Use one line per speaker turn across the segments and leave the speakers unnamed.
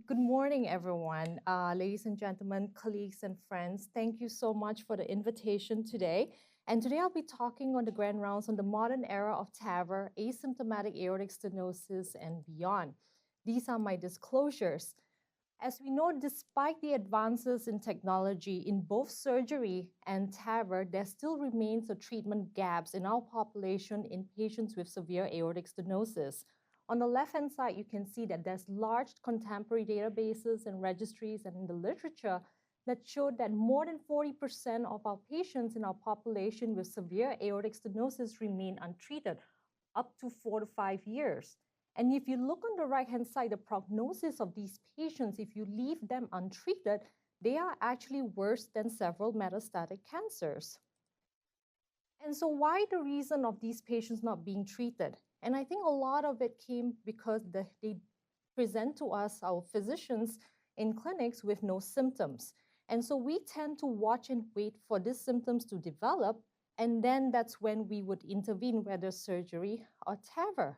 Good morning, everyone. Ladies and gentlemen, colleagues and friends, thank you so much for the invitation today. And today I'll be talking on the grand rounds on the modern era of TAVR, asymptomatic aortic stenosis, and beyond. These are my disclosures. As we know, despite the advances in technology in both surgery and TAVR, there still remains a treatment gaps in our population in patients with severe aortic stenosis. On the left-hand side, you can see that there's large contemporary databases and registries and in the literature that showed that more than 40% of our patients in our population with severe aortic stenosis remain untreated, up to 4 to 5 years. And if you look on the right-hand side, the prognosis of these patients, if you leave them untreated, they are actually worse than several metastatic cancers. And so why the reason of these patients not being treated? And I think a lot of it came because they present to us, our physicians in clinics, with no symptoms. And so we tend to watch and wait for these symptoms to develop, and then that's when we would intervene, whether surgery or TAVR.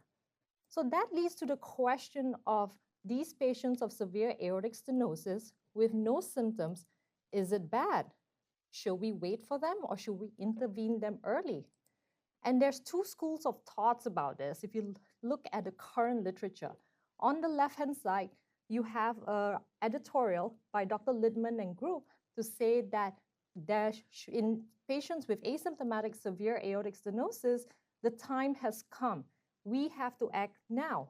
So that leads to the question of these patients of severe aortic stenosis with no symptoms, is it bad? Should we wait for them or should we intervene them early? And there's two schools of thoughts about this. If you look at the current literature, on the left-hand side, you have an editorial by Dr. Lidman and group to say that in patients with asymptomatic severe aortic stenosis, the time has come. We have to act now.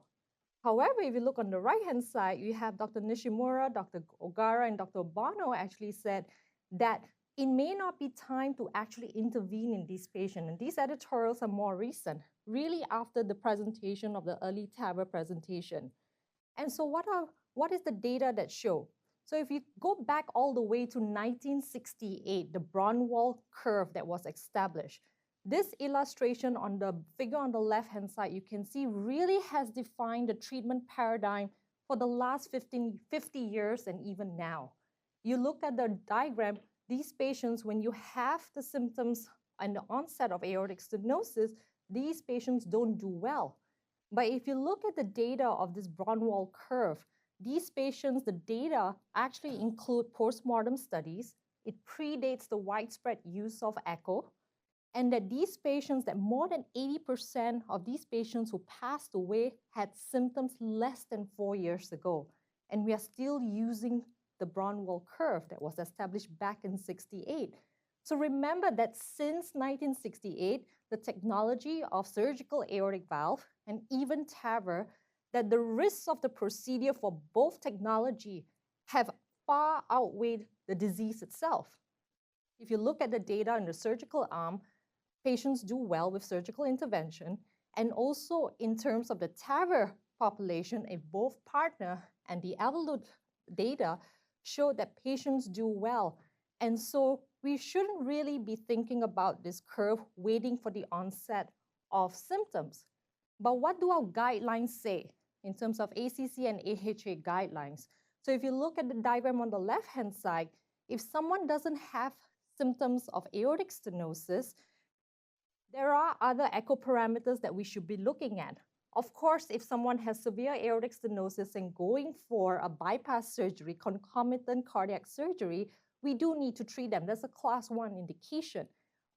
However, if you look on the right-hand side, you have Dr. Nishimura, Dr. Ogara, and Dr. Bono actually said that it may not be time to actually intervene in these patients. And these editorials are more recent, really after the presentation of the early TAVR presentation. And so what is the data that show? So if you go back all the way to 1968, the Braunwald curve that was established, this illustration on the figure on the left-hand side, you can see really has defined the treatment paradigm for the last 50 years and even now. You look at the diagram, these patients, when you have the symptoms and the onset of aortic stenosis, these patients don't do well. But if you look at the data of this Braunwald curve, these patients, the data actually include postmortem studies. It predates the widespread use of echo, and that these patients, that more than 80% of these patients who passed away had symptoms less than 4 years ago. And we are still using the Braunwald curve that was established back in '68. So remember that since 1968, the technology of surgical aortic valve and even TAVR, that the risks of the procedure for both technology have far outweighed the disease itself. If you look at the data in the surgical arm, patients do well with surgical intervention, and also in terms of the TAVR population, a both partner and the Evolut data show that patients do well. And so we shouldn't really be thinking about this curve waiting for the onset of symptoms. But what do our guidelines say in terms of ACC and AHA guidelines? So if you look at the diagram on the left-hand side, if someone doesn't have symptoms of aortic stenosis, there are other echo parameters that we should be looking at. Of course, if someone has severe aortic stenosis and going for a bypass surgery, concomitant cardiac surgery, we do need to treat them. That's a class 1 indication.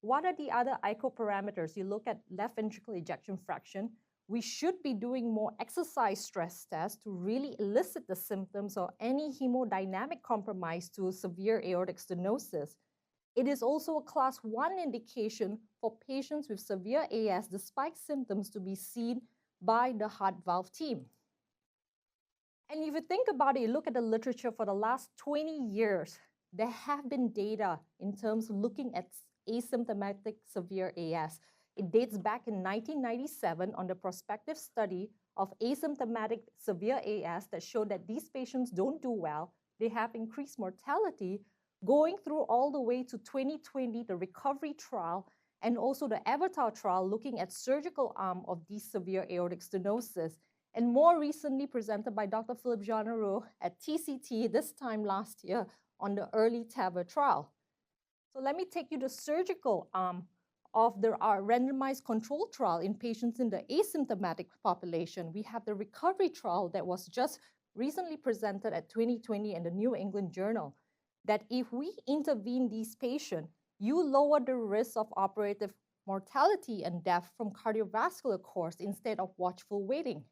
What are the other echo parameters? You look at left ventricular ejection fraction. We should be doing more exercise stress tests to really elicit the symptoms or any hemodynamic compromise to severe aortic stenosis. It is also a class 1 indication for patients with severe AS despite symptoms to be seen by the heart valve team. And if you think about it, you look at the literature for the last 20 years, there have been data in terms of looking at asymptomatic severe AS. It dates back in 1997 on the prospective study of asymptomatic severe AS that showed that these patients don't do well. They have increased mortality, going through all the way to 2020, the recovery trial, and also the Avatar trial looking at surgical arm of these severe aortic stenosis, and more recently presented by Dr. Philippe Jeanneret at TCT this time last year on the early TAVR trial. So let me take you to surgical arm of the randomized control trial in patients in the asymptomatic population. We have the recovery trial that was just recently presented at 2020 in the New England Journal that if we intervene these patients, you lower the risk of operative mortality and death from cardiovascular cause instead of watchful waiting.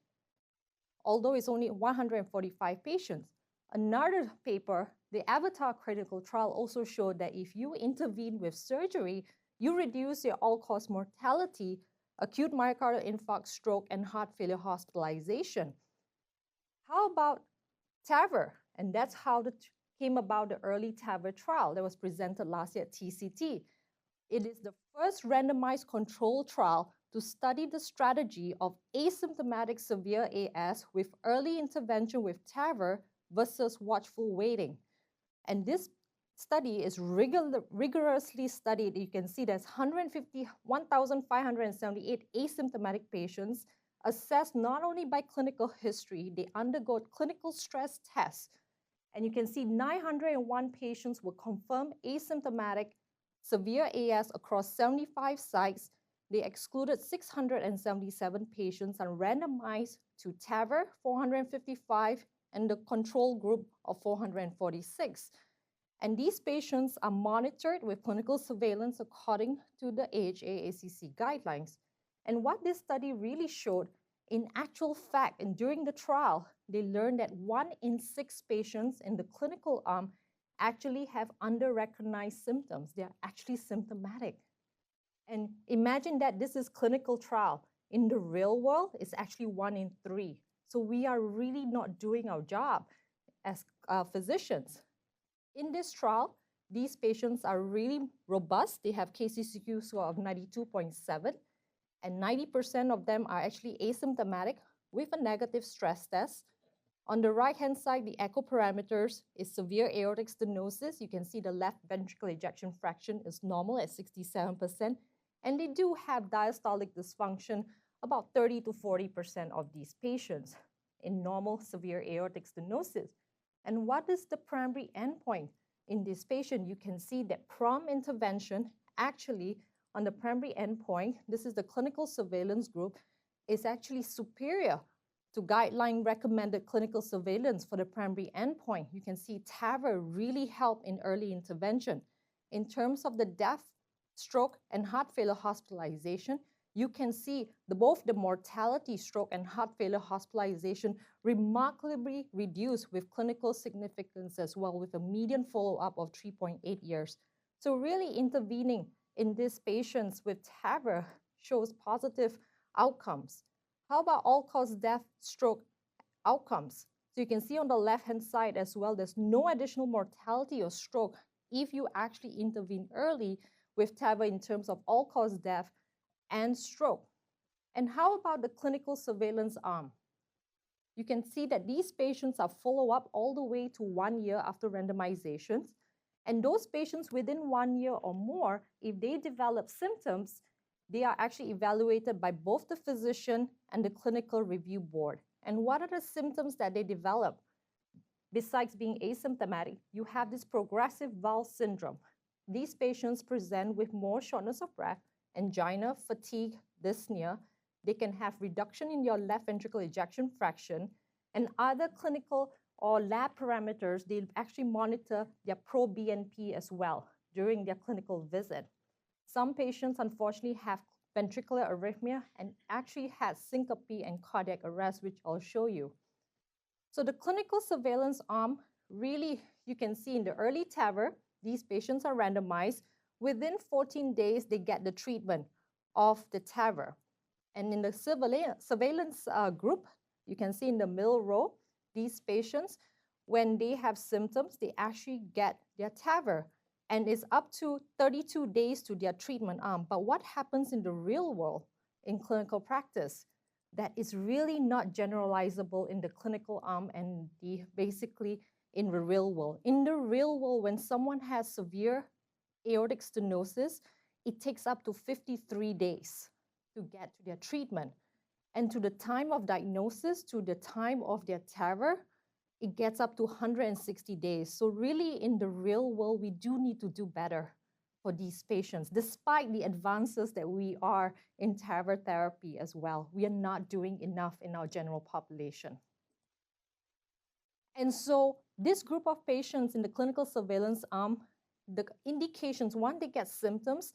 Although it's only 145 patients. Another paper, the AVATAR clinical trial, also showed that if you intervene with surgery, you reduce your all-cause mortality, acute myocardial infarct, stroke, and heart failure hospitalization. How about TAVR? And that's how it came about the EARLY TAVR trial that was presented last year at TCT. It is the first randomized control trial to study the strategy of asymptomatic severe AS with early intervention with TAVR versus watchful waiting. And this study is rigorously studied. You can see there's 1,578 asymptomatic patients assessed not only by clinical history, they undergo clinical stress tests. And you can see 901 patients were confirmed asymptomatic severe AS across 75 sites. They excluded 677 patients and randomized to TAVR, 455, and the control group of 446. And these patients are monitored with clinical surveillance according to the AHA-ACC guidelines. And what this study really showed, in actual fact, and during the trial, they learned that 1 in 6 patients in the clinical arm actually have under-recognized symptoms. They're actually symptomatic. And imagine that this is clinical trial. In the real world, it's actually 1 in 3. So we are really not doing our job as physicians. In this trial, these patients are really robust. They have KCCQ score of 92.7, and 90% of them are actually asymptomatic with a negative stress test. On the right-hand side, the echo parameters is severe aortic stenosis. You can see the left ventricular ejection fraction is normal at 67%, and they do have diastolic dysfunction, about 30 to 40% of these patients in normal severe aortic stenosis. And what is the primary endpoint in this patient? You can see that prompt intervention actually on the primary endpoint, this is the clinical surveillance group, is actually superior to guideline recommended clinical surveillance for the primary endpoint. You can see TAVR really helped in early intervention. In terms of the death, stroke, and heart failure hospitalization, you can see both the mortality, stroke, and heart failure hospitalization remarkably reduced with clinical significance as well, with a median follow-up of 3.8 years. So really intervening in these patients with TAVR shows positive outcomes. How about all-cause death, stroke outcomes? So you can see on the left-hand side as well, there's no additional mortality or stroke if you actually intervene early with TAVR in terms of all-cause death and stroke. And how about the clinical surveillance arm? You can see that these patients are followed up all the way to 1 year after randomizations. And those patients within 1 year or more, if they develop symptoms, they are actually evaluated by both the physician and the clinical review board. And what are the symptoms that they develop? Besides being asymptomatic, you have this progressive valve syndrome. These patients present with more shortness of breath, angina, fatigue, dyspnea. They can have reduction in your left ventricular ejection fraction, and other clinical or lab parameters. They actually monitor their pro-BNP as well during their clinical visit. Some patients, unfortunately, have ventricular arrhythmia and actually has syncope and cardiac arrest, which I'll show you. So the clinical surveillance arm, really, you can see in the early TAVR, these patients are randomized. Within 14 days, they get the treatment of the TAVR. And in the surveillance group, you can see in the middle row, these patients, when they have symptoms, they actually get their TAVR. And it's up to 32 days to their treatment arm. But what happens in the real world in clinical practice? That is really not generalizable in the clinical arm and basically in the real world. In the real world, when someone has severe aortic stenosis, it takes up to 53 days to get to their treatment. And to the time of diagnosis, to the time of their TAVR, it gets up to 160 days. So really in the real world, we do need to do better for these patients. Despite the advances that we are in TAVR therapy as well, we are not doing enough in our general population. And so this group of patients in the clinical surveillance arm, the indications, one, they get symptoms.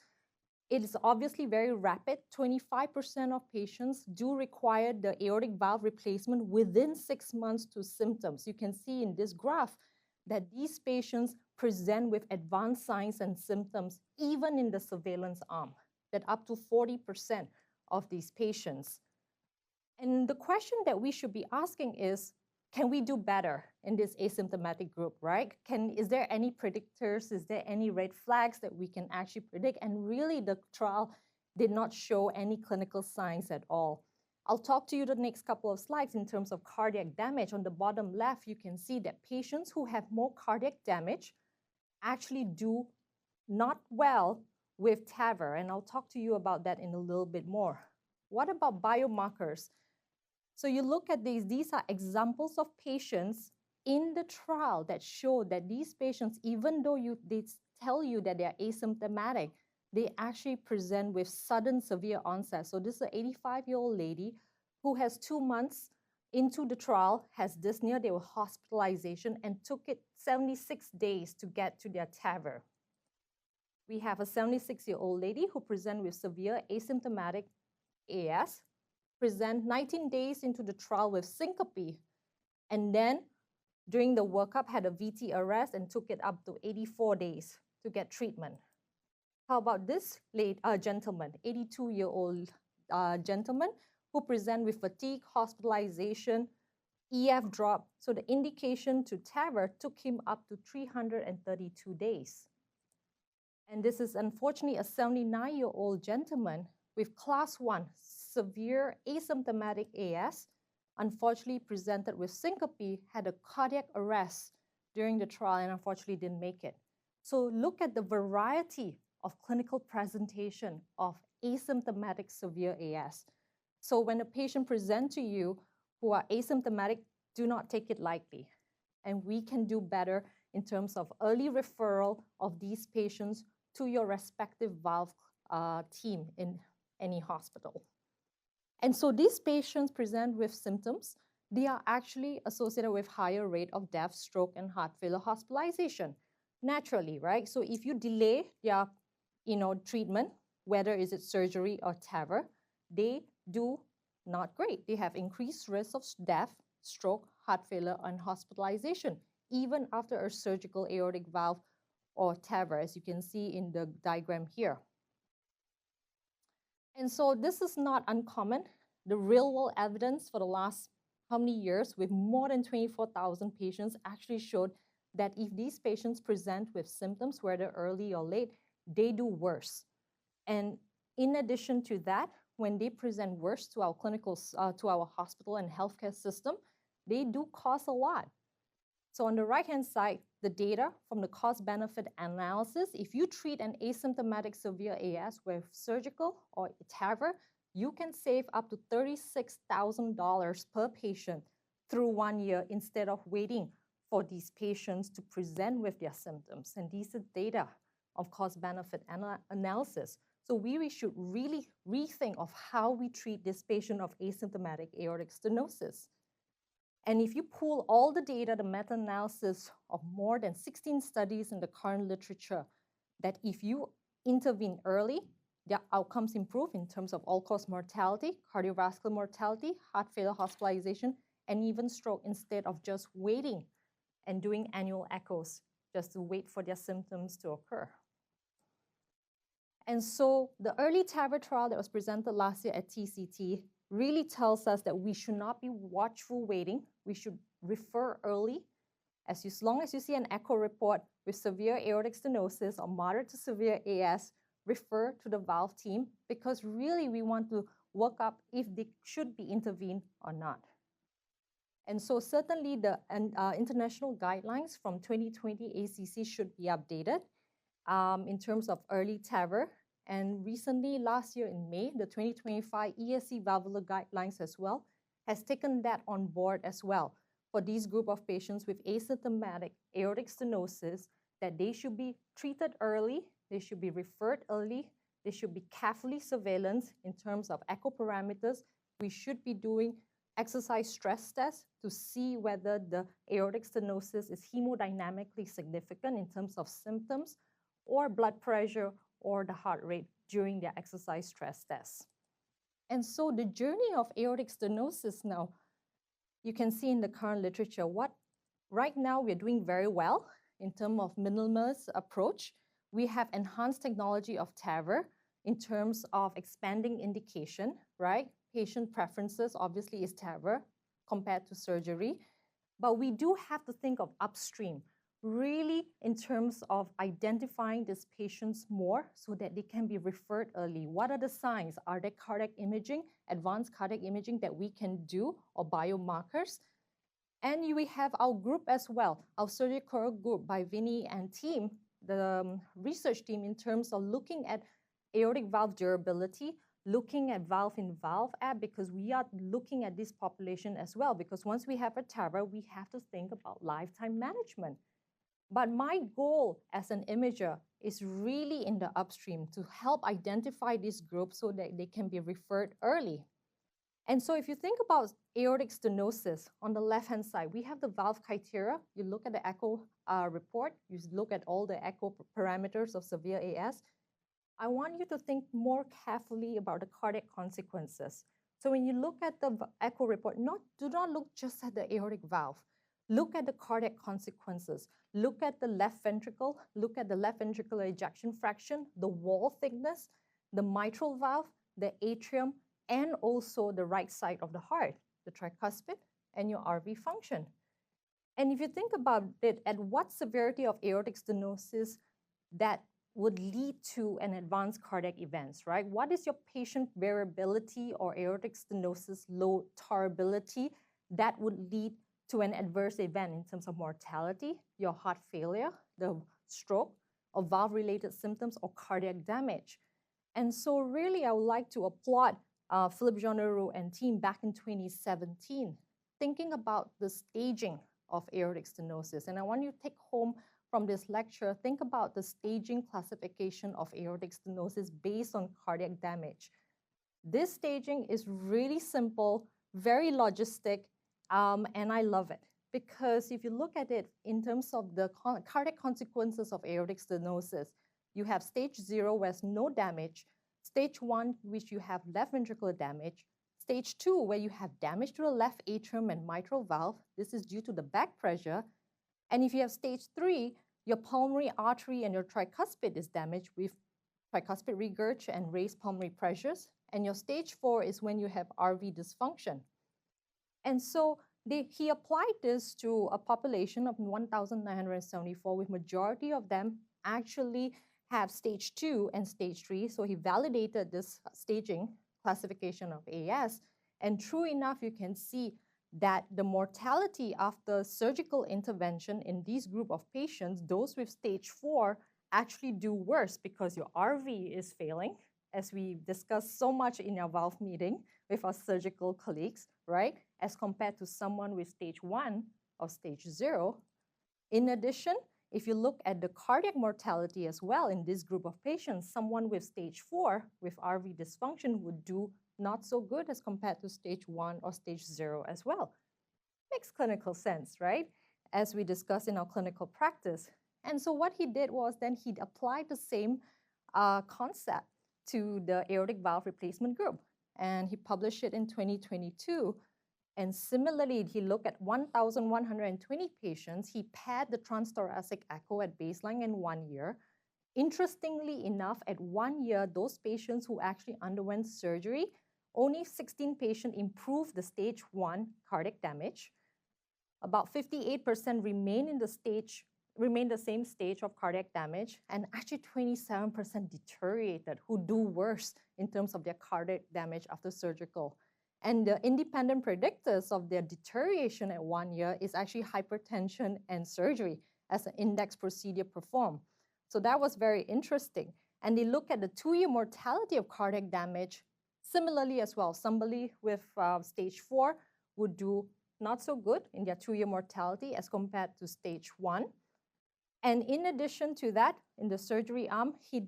It is obviously very rapid. 25% of patients do require the aortic valve replacement within 6 months to symptoms. You can see in this graph that these patients present with advanced signs and symptoms, even in the surveillance arm, that up to 40% of these patients. And the question that we should be asking is, can we do better in this asymptomatic group, right? Is there any predictors? Is there any red flags that we can actually predict? And really, the trial did not show any clinical signs at all. I'll talk to you the next couple of slides in terms of cardiac damage. On the bottom left, you can see that patients who have more cardiac damage actually do not well with TAVR, and I'll talk to you about that in a little bit more. What about biomarkers? So you look at these are examples of patients in the trial that show that these patients, even though they tell you that they're asymptomatic, they actually present with sudden severe onset. So this is an 85-year-old lady who has 2 months into the trial, has dyspnea, they were hospitalization, and took it 76 days to get to their TAVR. We have a 76-year-old lady who presents with severe asymptomatic AS, present 19 days into the trial with syncope, and then during the workup had a VT arrest and took it up to 84 days to get treatment. How about this gentleman, 82-year-old gentleman who present with fatigue, hospitalization, EF drop. So the indication to TAVR took him up to 332 days. And this is unfortunately a 79-year-old gentleman with class 1 severe asymptomatic AS, unfortunately presented with syncope, had a cardiac arrest during the trial and unfortunately didn't make it. So look at the variety of clinical presentation of asymptomatic severe AS. So when a patient presents to you who are asymptomatic, do not take it lightly. And we can do better in terms of early referral of these patients to your respective valve team in any hospital. And so these patients present with symptoms. They are actually associated with higher rate of death, stroke, and heart failure hospitalization, naturally, right? So if you delay their treatment, whether is it surgery or TAVR, they do not great. They have increased risk of death, stroke, heart failure, and hospitalization, even after a surgical aortic valve or TAVR, as you can see in the diagram here. And so this is not uncommon. The real-world evidence for the last how many years with more than 24,000 patients actually showed that if these patients present with symptoms, whether early or late, they do worse. And in addition to that, when they present worse to our to our hospital and healthcare system, they do cost a lot. So on the right-hand side, the data from the cost-benefit analysis, if you treat an asymptomatic severe AS with surgical or TAVR, you can save up to $36,000 per patient through 1 year instead of waiting for these patients to present with their symptoms. And these are data of cost-benefit analysis. So we should really rethink of how we treat this patient of asymptomatic aortic stenosis. And if you pull all the data, the meta-analysis of more than 16 studies in the current literature, that if you intervene early, their outcomes improve in terms of all-cause mortality, cardiovascular mortality, heart failure hospitalization, and even stroke, instead of just waiting and doing annual echoes just to wait for their symptoms to occur. And so the EARLY TAVR trial that was presented last year at TCT really tells us that we should not be watchful waiting. We should refer early. As long as you see an echo report with severe aortic stenosis or moderate to severe AS, refer to the valve team, because really we want to work up if they should be intervened or not. And so certainly the international guidelines from 2020 ACC should be updated in terms of early TAVR. And recently, last year in May, the 2025 ESC valvular guidelines as well has taken that on board as well for these group of patients with asymptomatic aortic stenosis, that they should be treated early, they should be referred early, they should be carefully surveillance in terms of echo parameters. We should be doing exercise stress test to see whether the aortic stenosis is hemodynamically significant in terms of symptoms or blood pressure or the heart rate during their exercise stress test. And so the journey of aortic stenosis now, you can see in the current literature, right now we're doing very well in terms of minimalist approach. We have enhanced technology of TAVR in terms of expanding indication, right? Patient preferences obviously is TAVR compared to surgery, but we do have to think of upstream, really in terms of identifying these patients more so that they can be referred early. What are the signs? Are there cardiac imaging, advanced cardiac imaging that we can do, or biomarkers? And we have our group as well, our surgical group by Vinny and team, the research team, in terms of looking at aortic valve durability, looking at valve-in-valve app, because we are looking at this population as well, because once we have a TAVR, we have to think about lifetime management. But my goal as an imager is really in the upstream to help identify this group so that they can be referred early. And so if you think about aortic stenosis, on the left-hand side, we have the valve criteria. You look at the echo report, you look at all the echo parameters of severe AS. I want you to think more carefully about the cardiac consequences. So when you look at the echo report, do not look just at the aortic valve. Look at the cardiac consequences. Look at the left ventricle, look at the left ventricular ejection fraction, the wall thickness, the mitral valve, the atrium, and also the right side of the heart, the tricuspid, and your RV function. And if you think about it, at what severity of aortic stenosis that would lead to an advanced cardiac events, right? What is your patient variability or aortic stenosis low tolerability that would lead to an adverse event in terms of mortality, your heart failure, the stroke, or valve-related symptoms, or cardiac damage? And so really, I would like to applaud Philippe Jeanneroux and team back in 2017, thinking about the staging of aortic stenosis. And I want you to take home from this lecture, think about the staging classification of aortic stenosis based on cardiac damage. This staging is really simple, very logistic, and I love it. Because if you look at it in terms of the cardiac consequences of aortic stenosis, you have stage 0 where there's no damage, stage 1, which you have left ventricular damage, stage 2, where you have damage to the left atrium and mitral valve. This is due to the back pressure. And if you have stage 3, your pulmonary artery and your tricuspid is damaged with tricuspid regurg and raised pulmonary pressures. And your stage 4 is when you have RV dysfunction. And so he applied this to a population of 1,974, with majority of them actually have stage 2 and stage 3. So he validated this staging classification of AS. And true enough, you can see that the mortality after surgical intervention in this group of patients, those with stage 4, actually do worse because your RV is failing, as we discussed so much in our valve meeting with our surgical colleagues, right? As compared to someone with stage 1 or stage 0. In addition, if you look at the cardiac mortality as well in this group of patients, someone with stage 4 with RV dysfunction would do not so good as compared to stage 1 or stage 0 as well. Makes clinical sense, right? As we discussed in our clinical practice. And so what he did was then he applied the same concept to the aortic valve replacement group. And he published it in 2022. And similarly, he looked at 1,120 patients. He paired the transthoracic echo at baseline and 1 year. Interestingly enough, at 1 year, those patients who actually underwent surgery, only 16 patients improved the stage 1 cardiac damage. About 58% remain the same stage of cardiac damage, and actually 27% deteriorated, who do worse in terms of their cardiac damage after surgical. And the independent predictors of their deterioration at 1 year is actually hypertension and surgery as an index procedure performed. So that was very interesting. And they look at the 2-year mortality of cardiac damage similarly as well. Somebody with stage 4 would do not so good in their 2-year mortality as compared to stage 1. And in addition to that, in the surgery arm, he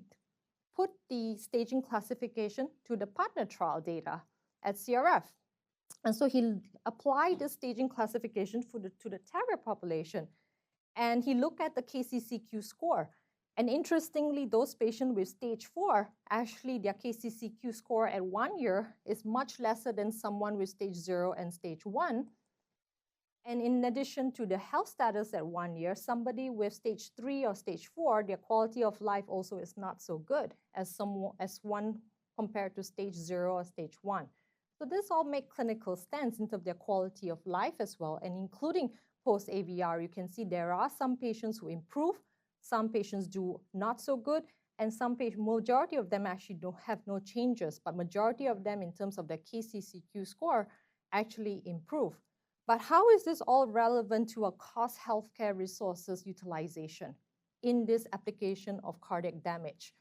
put the staging classification to the partner trial data at CRF. And so he applied the staging classification to the TAVR population. And he looked at the KCCQ score. And interestingly, those patients with stage 4, actually their KCCQ score at 1 year is much lesser than someone with stage 0 and stage 1. And in addition to the health status at 1 year, somebody with stage 3 or stage 4, their quality of life also is not so good as one compared to stage 0 or stage 1. So this all make clinical sense in terms of their quality of life as well, and including post-AVR, you can see there are some patients who improve, some patients do not so good, and some patients, majority of them actually don't have no changes, but majority of them in terms of their KCCQ score actually improve. But how is this all relevant to a cost healthcare resources utilization in this application of cardiac damage?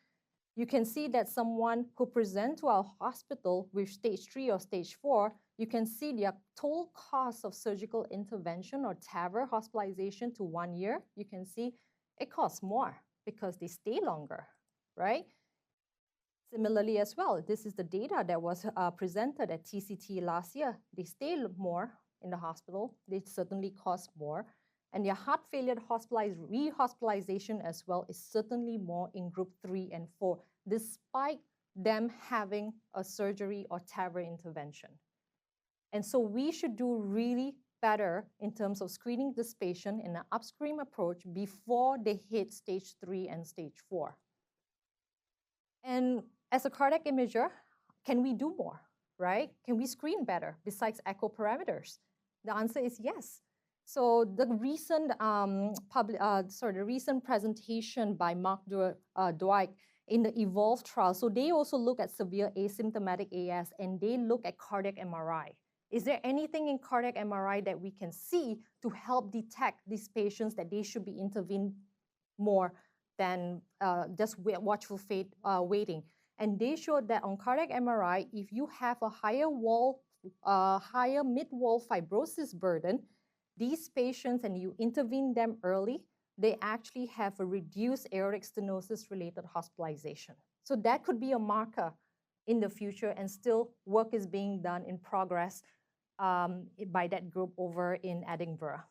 You can see that someone who presents to our hospital with stage 3 or stage 4, you can see their total cost of surgical intervention or TAVR hospitalization to 1 year. You can see it costs more because they stay longer, right? Similarly as well, this is the data that was presented at TCT last year. They stay more in the hospital, they certainly cost more. And their heart failure rehospitalization as well is certainly more in group 3 and 4, despite them having a surgery or TAVR intervention. And so we should do really better in terms of screening this patient in an upstream approach before they hit stage 3 and stage 4. And as a cardiac imager, can we do more, right? Can we screen better besides echo parameters? The answer is yes. So the recent the recent presentation by Mark Dwight in the EVOLVE trial, so they also look at severe asymptomatic AS and they look at cardiac MRI. Is there anything in cardiac MRI that we can see to help detect these patients that they should be intervened more than just watchful fate, waiting? And they showed that on cardiac MRI, if you have a higher mid-wall fibrosis burden, these patients, and you intervene them early, they actually have a reduced aortic stenosis related hospitalization. So that could be a marker in the future, and still work is being done in progress by that group over in Edinburgh.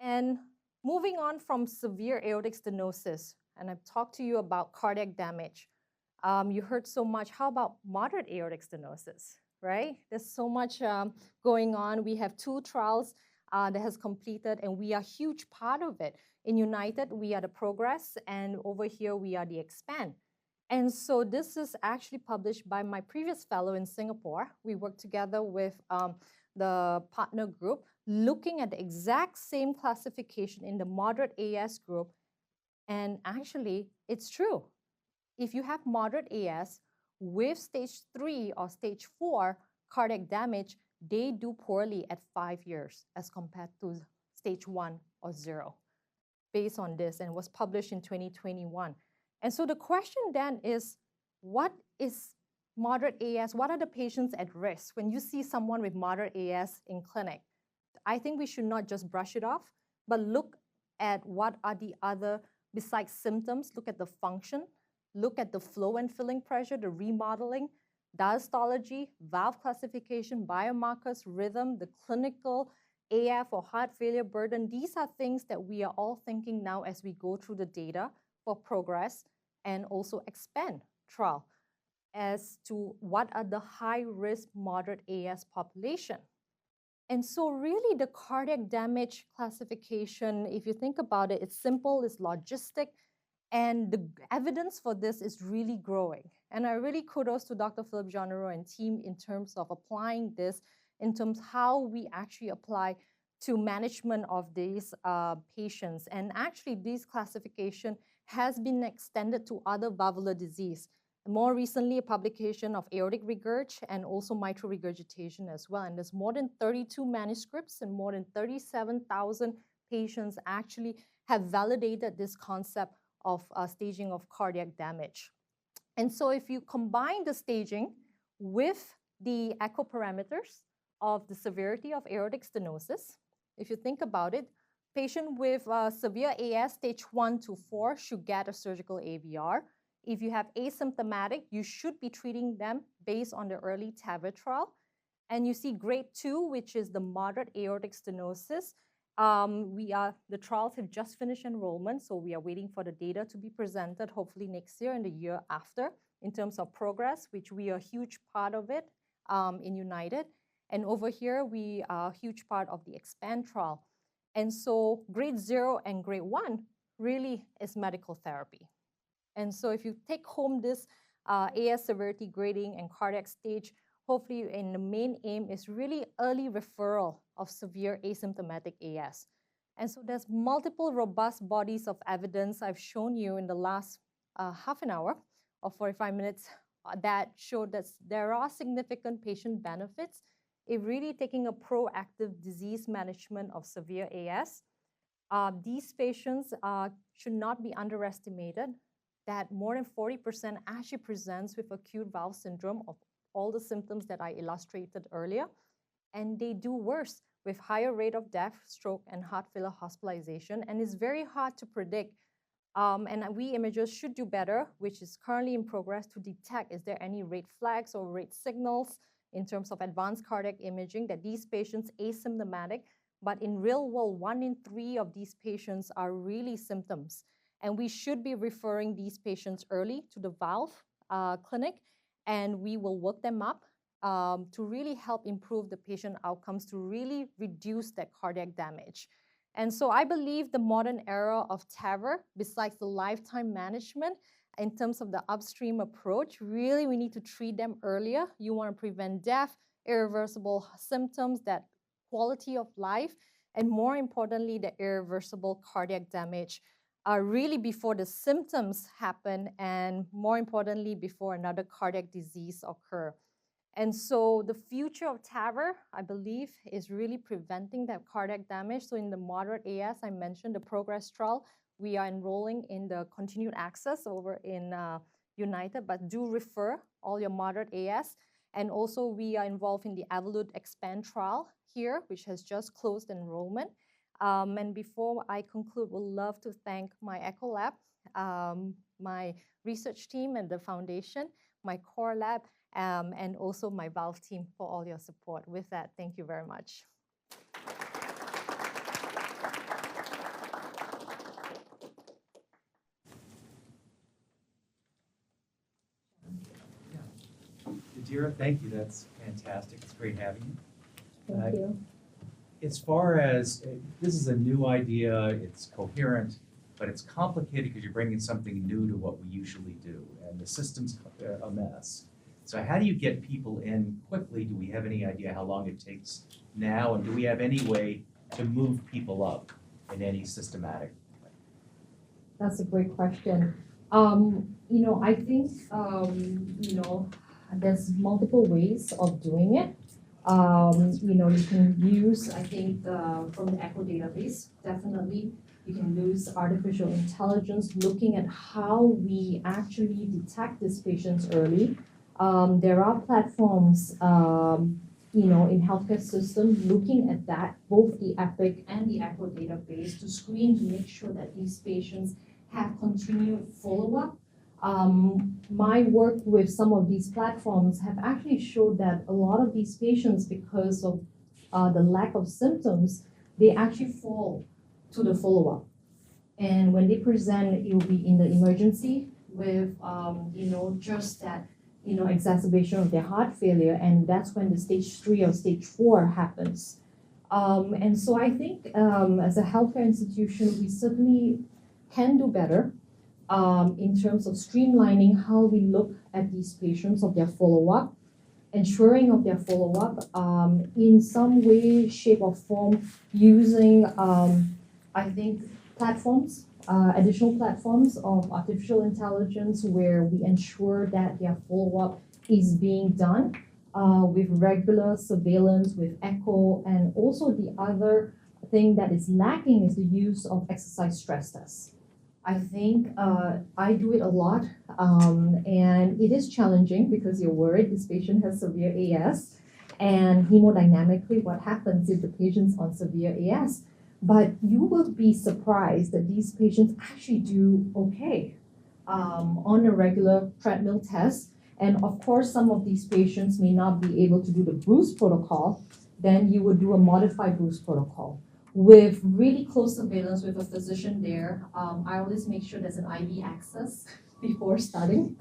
And moving on from severe aortic stenosis, and I've talked to you about cardiac damage. You heard so much, how about moderate aortic stenosis, right? There's so much going on. We have 2 trials that has completed, and we are a huge part of it. In United, we are the Progress, and over here, we are the Expand. And so this is actually published by my previous fellow in Singapore. We worked together with the partner group, looking at the exact same classification in the moderate AS group. And actually, it's true. If you have moderate AS with stage 3 or stage 4 cardiac damage, they do poorly at 5 years as compared to stage 1 or 0, based on this, and was published in 2021. And so the question then is, what is moderate AS? What are the patients at risk? When you see someone with moderate AS in clinic, I think we should not just brush it off, but look at what are the other, besides symptoms, look at the function, look at the flow and filling pressure, the remodeling, diastology, valve classification, biomarkers, rhythm, the clinical AF or heart failure burden. These are things that we are all thinking now as we go through the data for Progress and also Expand trial as to what are the high-risk moderate AS population. And so really the cardiac damage classification, if you think about it, it's simple, it's logistic, and the evidence for this is really growing. And I really kudos to Dr. Philip Jeanneret and team in terms of applying this, in terms of how we actually apply to management of these patients. And actually this classification has been extended to other valvular disease. More recently, a publication of aortic regurg and also mitral regurgitation as well. And there's more than 32 manuscripts and more than 37,000 patients actually have validated this concept of staging of cardiac damage. And so if you combine the staging with the echo parameters of the severity of aortic stenosis, if you think about it, patient with severe AS stage 1 to 4 should get a surgical AVR. If you have asymptomatic, you should be treating them based on the early TAVR trial. And you see grade 2, which is the moderate aortic stenosis. The trials have just finished enrollment, so we are waiting for the data to be presented, hopefully next year and the year after, in terms of progress, which we are a huge part of it in United. And over here, we are a huge part of the EXPAND trial. And so grade 0 and grade 1 really is medical therapy. And so if you take home this AS severity grading and cardiac stage, hopefully in the main aim is really early referral of severe asymptomatic AS. And so there's multiple robust bodies of evidence I've shown you in the last half an hour or 45 minutes that show that there are significant patient benefits in really taking a proactive disease management of severe AS. These patients should not be underestimated, that more than 40% actually presents with acute valve syndrome of all the symptoms that I illustrated earlier, and they do worse with higher rate of death, stroke, and heart failure hospitalization, and it's very hard to predict. And we imagers should do better, which is currently in progress, to detect is there any red flags or red signals in terms of advanced cardiac imaging that these patients asymptomatic, but in real world, 1 in 3 of these patients are really symptoms. And we should be referring these patients early to the valve clinic, and we will work them up to really help improve the patient outcomes, to really reduce that cardiac damage. And so I believe the modern era of TAVR, besides the lifetime management, in terms of the upstream approach, really we need to treat them earlier. You want to prevent death, irreversible symptoms, that quality of life, and more importantly, the irreversible cardiac damage, really before the symptoms happen, and more importantly, before another cardiac disease occur. And so the future of TAVR, I believe, is really preventing that cardiac damage. So in the moderate AS, I mentioned the PROGRESS trial. We are enrolling in the continued access over in United, but do refer all your moderate AS. And also we are involved in the Evolute EXPAND trial here, which has just closed enrollment. And before I conclude, would love to thank my Echo Lab, my research team and the foundation, my core lab, and also my valve team for all your support. With that, thank you very much.
Nadira, thank you. That's fantastic. It's great having you.
Thank you.
As far as this is a new idea, it's coherent, but it's complicated because you're bringing something new to what we usually do, and the system's a mess. So how do you get people in quickly? Do we have any idea how long it takes now? And do we have any way to move people up in any systematic way?
That's a great question. I think, there's multiple ways of doing it. You can use, I think, from the ECHO database, definitely. You can use artificial intelligence, looking at how we actually detect these patients early. There are platforms, in healthcare systems looking at that, both the EPIC and the ECHO database, to screen to make sure that these patients have continued follow-up. My work with some of these platforms have actually showed that a lot of these patients, because of the lack of symptoms, they actually fall to the follow-up. And when they present, it will be in the emergency with, just that, exacerbation of their heart failure, and that's when the stage 3 or stage 4 happens. And so I think as a healthcare institution, we certainly can do better in terms of streamlining how we look at these patients, of their follow-up, ensuring of their follow-up in some way, shape, or form, using, I think, platforms, additional platforms of artificial intelligence, where we ensure that their follow-up is being done with regular surveillance, with ECHO, and also the other thing that is lacking is the use of exercise stress tests. I think I do it a lot, and it is challenging because you're worried this patient has severe AS, and hemodynamically, what happens if the patient's on severe AS? But you will be surprised that these patients actually do okay on a regular treadmill test. And of course, some of these patients may not be able to do the Bruce protocol, then you would do a modified Bruce protocol. With really close surveillance with a physician there, I always make sure there's an IV access before starting,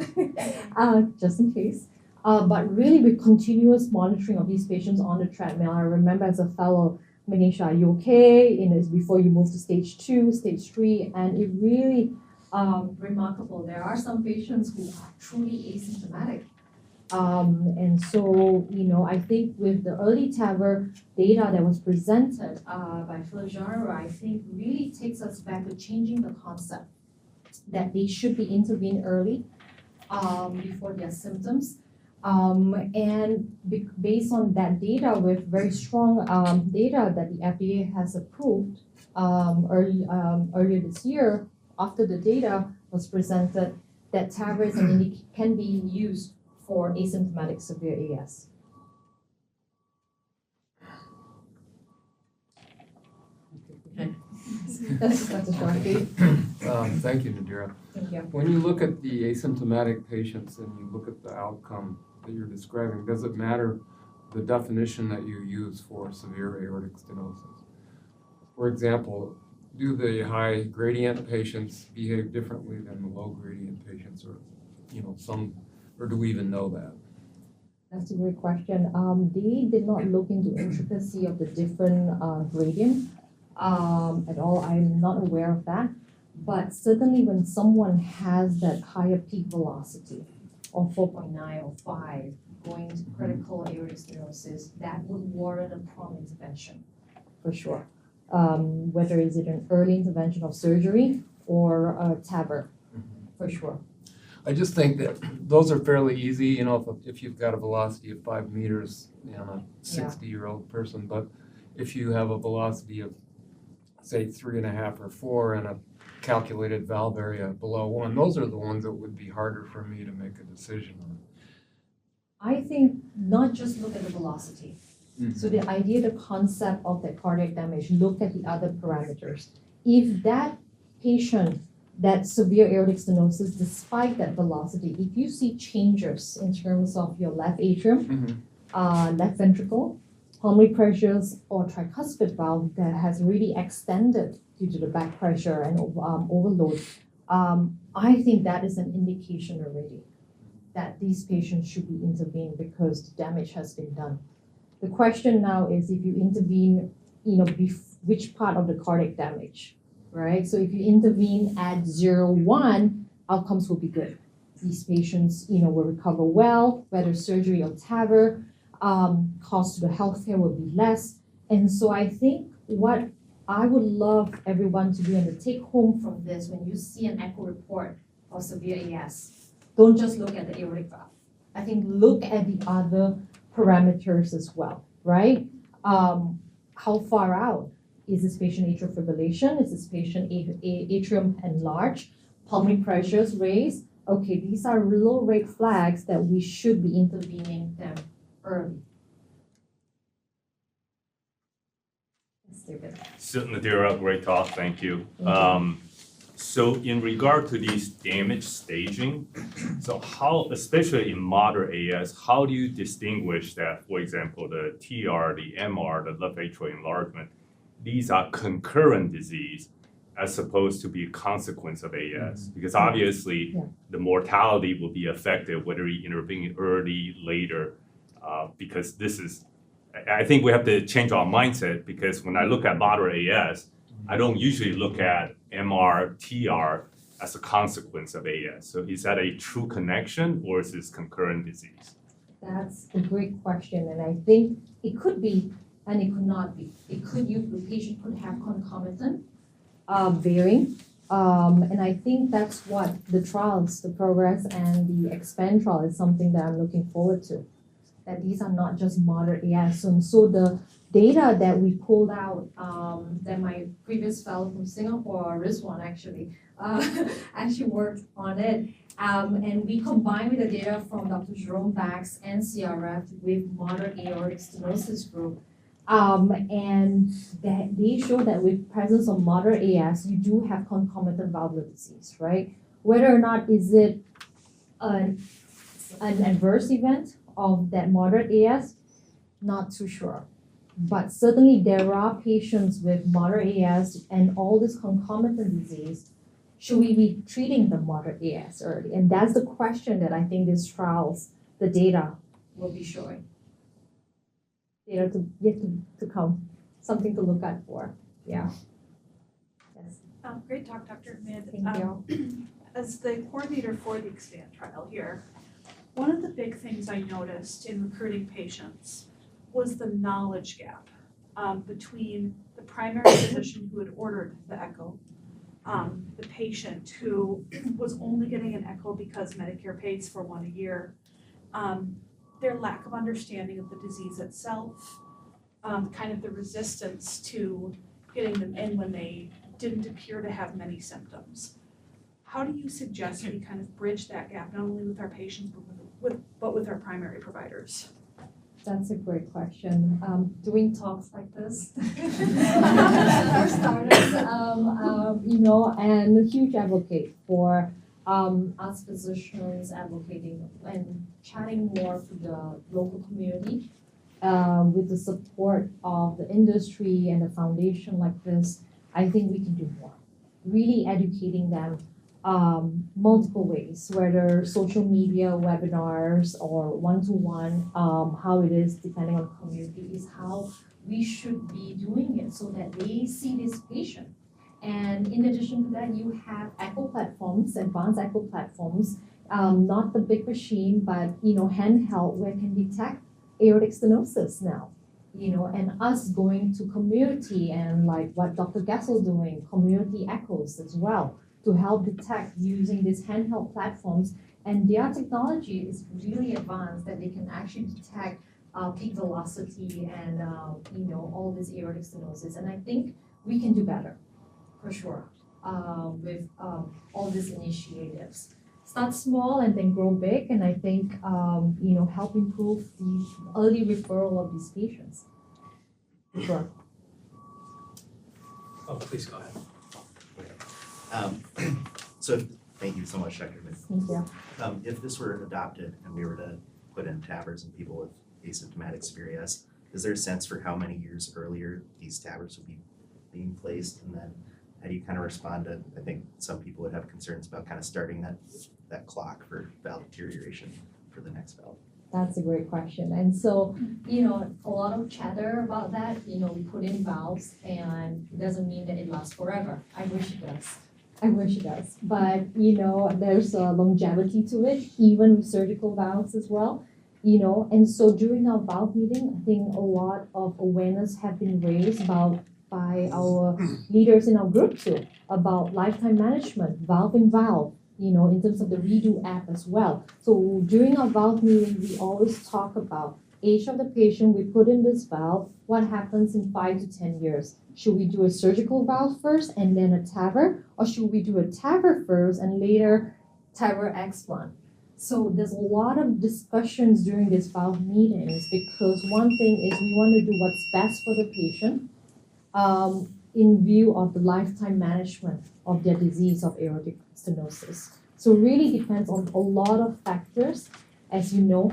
just in case. But really with continuous monitoring of these patients on the treadmill, I remember as a fellow making sure, are you okay? Before you move to stage 2, stage 3, and it really remarkable. There are some patients who are truly asymptomatic. And so, I think with the early TAVR data that was presented by Philip Genre, I think really takes us back to changing the concept that they should be intervened early before their symptoms. Based on that data, with very strong data that the FDA has approved earlier this year, after the data was presented, that TAVR can be used for asymptomatic severe AS. That's Dr. Sharkey.
Thank you, Nadira.
Thank you.
When you look at the asymptomatic patients and you look at the outcome that you're describing, does it matter the definition that you use for severe aortic stenosis? For example, do the high gradient patients behave differently than the low gradient patients, or or do we even know that?
That's a great question. They did not look into intricacy of the different gradient at all. I'm not aware of that. But certainly when someone has that higher peak velocity of 4.9 or 5 going to critical aortic stenosis, that would warrant a prompt intervention for sure. Whether is it an early intervention of surgery or a TAVR, for sure.
I just think that those are fairly easy, if you've got a velocity of 5 meters in a 60-year-old person, but if you have a velocity of, say, 3.5 or 4 and a calculated valve area below 1, those are the ones that would be harder for me to make a decision on.
I think not just look at the velocity. So the idea, the concept of that cardiac damage, look at the other parameters. If that patient, that severe aortic stenosis, despite that velocity, if you see changes in terms of your left atrium, left ventricle, pulmonary pressures, or tricuspid valve that has really extended due to the back pressure and overload, I think that is an indication already that these patients should be intervened because the damage has been done. The question now is if you intervene, which part of the cardiac damage, right? So if you intervene at 0.1, outcomes will be good. These patients, will recover well, whether surgery or TAVR, cost to the healthcare will be less. And so I think what I would love everyone to do and to take home from this, when you see an echo report of severe AS, don't just look at the aortic valve. I think look at the other parameters as well, right? How far out? Is this patient atrial fibrillation? Is this patient atrium enlarged? Pulmonary pressures raised? Okay, these are low red flags that we should be intervening them early.
So Nadira, great talk, thank you. So in regard to these damage staging, so how, especially in moderate AS, how do you distinguish that, for example, the TR, the MR, the left atrial enlargement, these are concurrent disease as opposed to be a consequence of AS? Because obviously the mortality will be affected whether you intervene early, later, because this is, I think we have to change our mindset, because when I look at moderate AS, I don't usually look at MR, TR as a consequence of AS. So is that a true connection or is this concurrent disease?
That's a great question, and I think it could be and it could not be. The patient could have concomitant varying, and I think that's what the trials, the Progress and the Expand trial is something that I'm looking forward to. That these are not just moderate AS, and so the data that we pulled out, that my previous fellow from Singapore, Rizwan actually worked on it, and we combined with the data from Dr. Jerome Bax and CRF with moderate aortic stenosis group, and that they show that with presence of moderate AS, you do have concomitant valvular disease, right? Whether or not is it a an adverse event of that moderate AS, not too sure. But certainly there are patients with moderate AS and all this concomitant disease. Should we be treating the moderate AS early? And that's the question that I think these trials, the data will be showing. Data yet to come, something to look out for. Yeah. Yes.
Great talk, Dr. Hamid.
Thank you.
As the coordinator for the EXPAND trial here, one of the big things I noticed in recruiting patients was the knowledge gap between the primary physician who had ordered the echo, the patient who was only getting an echo because Medicare pays for one a year, their lack of understanding of the disease itself, kind of the resistance to getting them in when they didn't appear to have many symptoms. How do you suggest we kind of bridge that gap, not only with our patients, but with our primary providers?
That's a great question. Doing talks like this for starters, and a huge advocate for us physicians advocating and chatting more to the local community with the support of the industry and a foundation like this. I think we can do more. Really educating them multiple ways, whether social media, webinars, or one-to-one, how it is depending on community, is how we should be doing it so that they see this patient. And in addition to that, you have echo platforms, advanced echo platforms, not the big machine, but handheld where can detect aortic stenosis now. And us going to community and like what Dr. Gessel doing, community echoes as well, to help detect using these handheld platforms. And their technology is really advanced that they can actually detect peak velocity and all this aortic stenosis. And I think we can do better, for sure, with all these initiatives. Start small and then grow big, and I think help improve the early referral of these patients. Sure.
Oh, please go ahead.
So thank you so much, Dr. Hamid.
Thank you.
If this were adopted and we were to put in TAVRs in people with asymptomatic severe AS, is there a sense for how many years earlier these TAVRs would be being placed? And then how do you kind of respond to, I think some people would have concerns about kind of starting that clock for valve deterioration for the next valve?
That's a great question. And so, a lot of chatter about that, we put in valves and it doesn't mean that it lasts forever. I wish it does. But, there's a longevity to it, even with surgical valves as well, And so during our valve meeting, I think a lot of awareness have been raised by our leaders in our group too, about lifetime management, valve in valve, in terms of the Redo app as well. So during our valve meeting, we always talk about age of the patient, we put in this valve, what happens in 5 to 10 years? Should we do a surgical valve first and then a TAVR? Or should we do a TAVR first and later TAVR explant? So there's a lot of discussions during these valve meetings because one thing is we want to do what's best for the patient in view of the lifetime management of their disease of aortic stenosis. So it really depends on a lot of factors, as you know,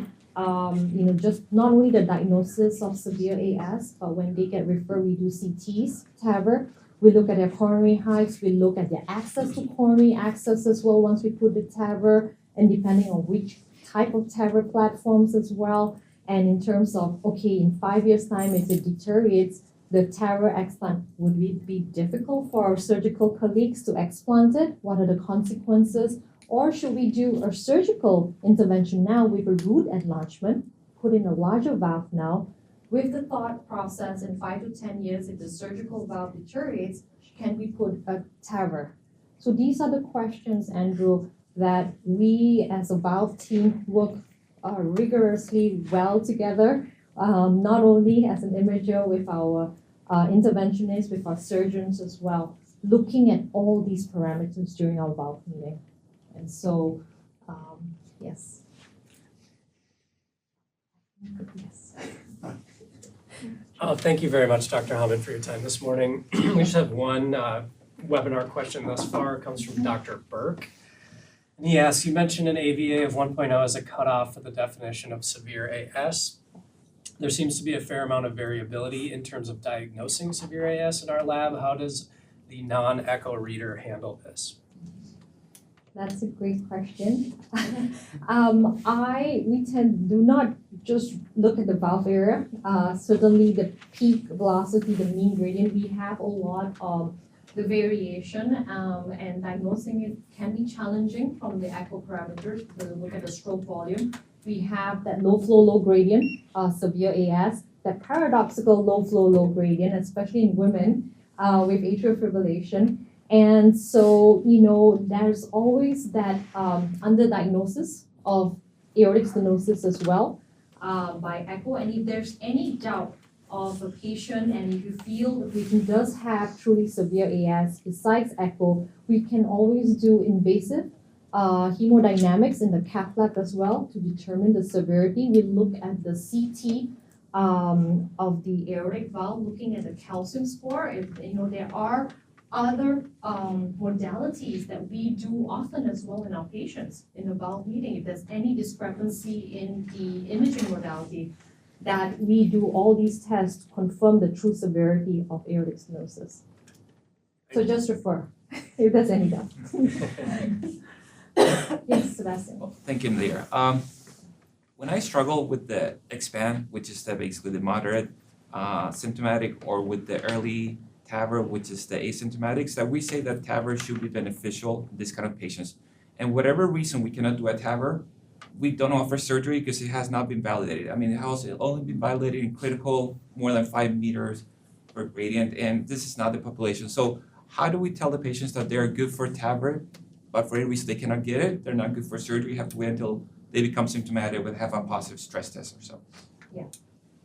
just not only the diagnosis of severe AS, but when they get referred, we do CTs, TAVR. We look at their coronary heights, we look at their access to coronary access as well once we put the TAVR, and depending on which type of TAVR platforms as well. And in terms of, okay, in 5 years' time, if it deteriorates, the TAVR explant, would it be difficult for our surgical colleagues to explant it? What are the consequences? Or should we do a surgical intervention now with a root enlargement, put in a larger valve now, with the thought process in 5 to 10 years, if the surgical valve deteriorates, can we put a TAVR? So these are the questions, Andrew, that we as a valve team work rigorously well together, not only as an imager with our interventionists, with our surgeons as well, looking at all these parameters during our valve meeting. And so, yes. Yes.
Thank you very much, Dr. Hamid, for your time this morning. We just have one webinar question thus far. It comes from Dr. Burke. And he asks, you mentioned an AVA of 1.0 as a cutoff for the definition of severe AS. There seems to be a fair amount of variability in terms of diagnosing severe AS in our lab. How does the non-echo reader handle this?
That's a great question. We do not just look at the valve area. Certainly the peak velocity, the mean gradient, we have a lot of the variation, and diagnosing it can be challenging from the echo parameters. To look at the stroke volume, we have that low flow, low gradient, severe AS, that paradoxical low flow, low gradient, especially in women with atrial fibrillation. And so, there's always that underdiagnosis of aortic stenosis as well by echo. And if there's any doubt of a patient, and if you feel the patient does have truly severe AS besides echo, we can always do invasive hemodynamics in the cath lab as well to determine the severity. We look at the CT of the aortic valve, looking at the calcium score. If there are other modalities that we do often as well in our patients in the valve meeting. If there's any discrepancy in the imaging modality, that we do all these tests to confirm the true severity of aortic stenosis. So just refer if there's any doubt. Yes, Sebastian.
Well, thank you, Nadira. When I struggle with the expand, which is basically the moderate symptomatic, or with the early TAVR, which is the asymptomatics, that we say that TAVR should be beneficial in this kind of patients. And whatever reason we cannot do a TAVR, we don't offer surgery because it has not been validated. I mean, it has only been validated in critical more than 5 meters per gradient, and this is not the population. So how do we tell the patients that they're good for TAVR, but for any reason they cannot get it, they're not good for surgery, you have to wait until they become symptomatic and have a positive stress test or so?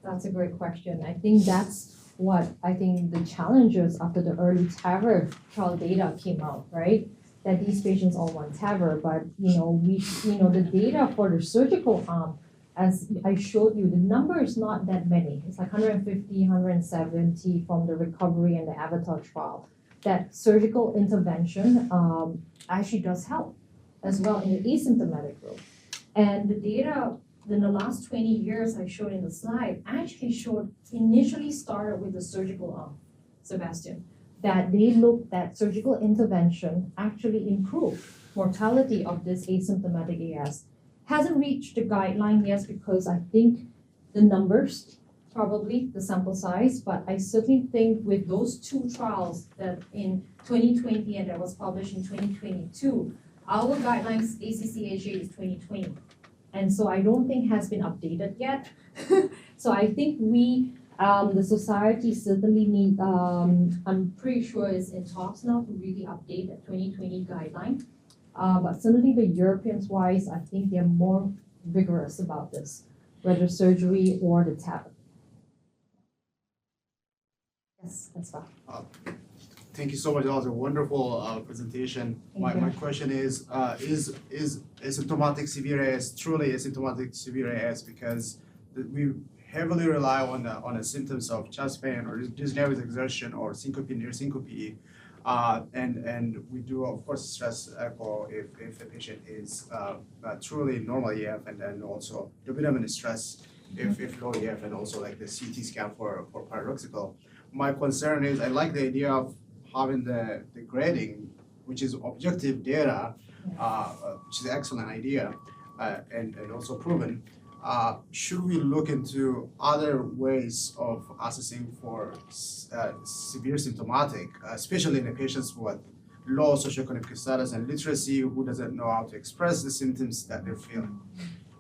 That's a great question. I think that's what the challenges after the early TAVR trial data came out, right? That these patients all want TAVR, but the data for the surgical arm, as I showed you, the number is not that many. It's like 150, 170 from the recovery and the Avatar trial. That surgical intervention actually does help as well in the asymptomatic group. And the data in the last 20 years I showed in the slide actually showed initially started with the surgical arm, Sebastian, that they looked that surgical intervention actually improved mortality of this asymptomatic AS. Hasn't reached the guideline yet because I think the numbers, probably the sample size, but I certainly think with those 2 trials that in 2020 and that was published in 2022, our guidelines ACC/AHA is 2020. And so I don't think has been updated yet. So I think the society certainly need, I'm pretty sure is in talks now to really update the 2020 guideline. But certainly the Europeans wise, I think they're more vigorous about this, whether surgery or the TAVR. Yes, that's fine.
Thank you so much. That was a wonderful presentation. My question is asymptomatic severe AS truly asymptomatic severe AS? Because we heavily rely on the symptoms of chest pain or dyspnea with exertion or syncope near syncope, and we do of course stress echo if the patient is truly normal EF, and then also dominant stress if low EF, and also like the CT scan for paradoxical. My concern is I like the idea of having the grading, which is objective data, which is an excellent idea, and also proven. Should we look into other ways of assessing for severe symptomatic, especially in the patients with low socioeconomic status and literacy who doesn't know how to express the symptoms that they're feeling?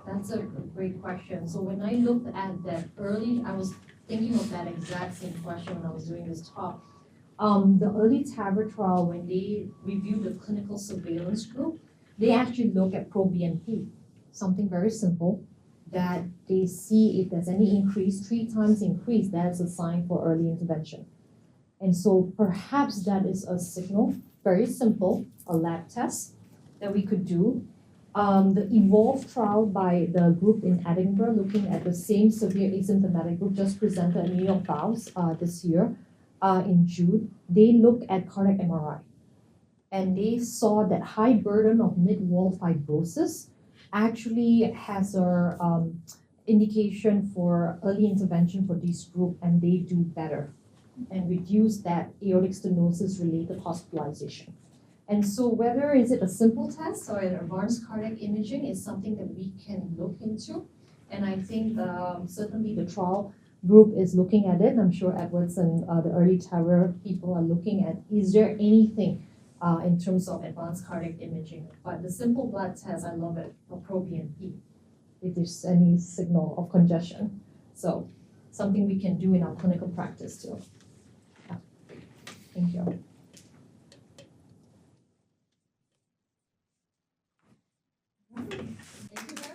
That's a great question. So when I looked at that early, I was thinking of that exact same question when I was doing this talk. The early TAVR trial, when they reviewed the clinical surveillance group, they actually look at pro-BNP, something very simple, that they see if there's any increase, 3 times increase, that's a sign for early intervention. And so perhaps that is a signal, very simple, a lab test that we could do. The EVOLVE trial by the group in Edinburgh, looking at the same severe asymptomatic group, just presented at New York Valves this year in June. They look at cardiac MRI. and they saw that high burden of mid-wall fibrosis actually has a indication for early intervention for this group, and they do better and reduce that aortic stenosis related hospitalization. And so whether is it a simple test or an advanced cardiac imaging is something that we can look into. And I think certainly the trial group is looking at it. I'm sure Edwards and the early TAVR people are looking at, is there anything in terms of advanced cardiac imaging? But the simple blood test, I love it, for pro-BNP, if there's any signal of congestion. So something we can do in our clinical practice too. Yeah. Thank you. Thank you very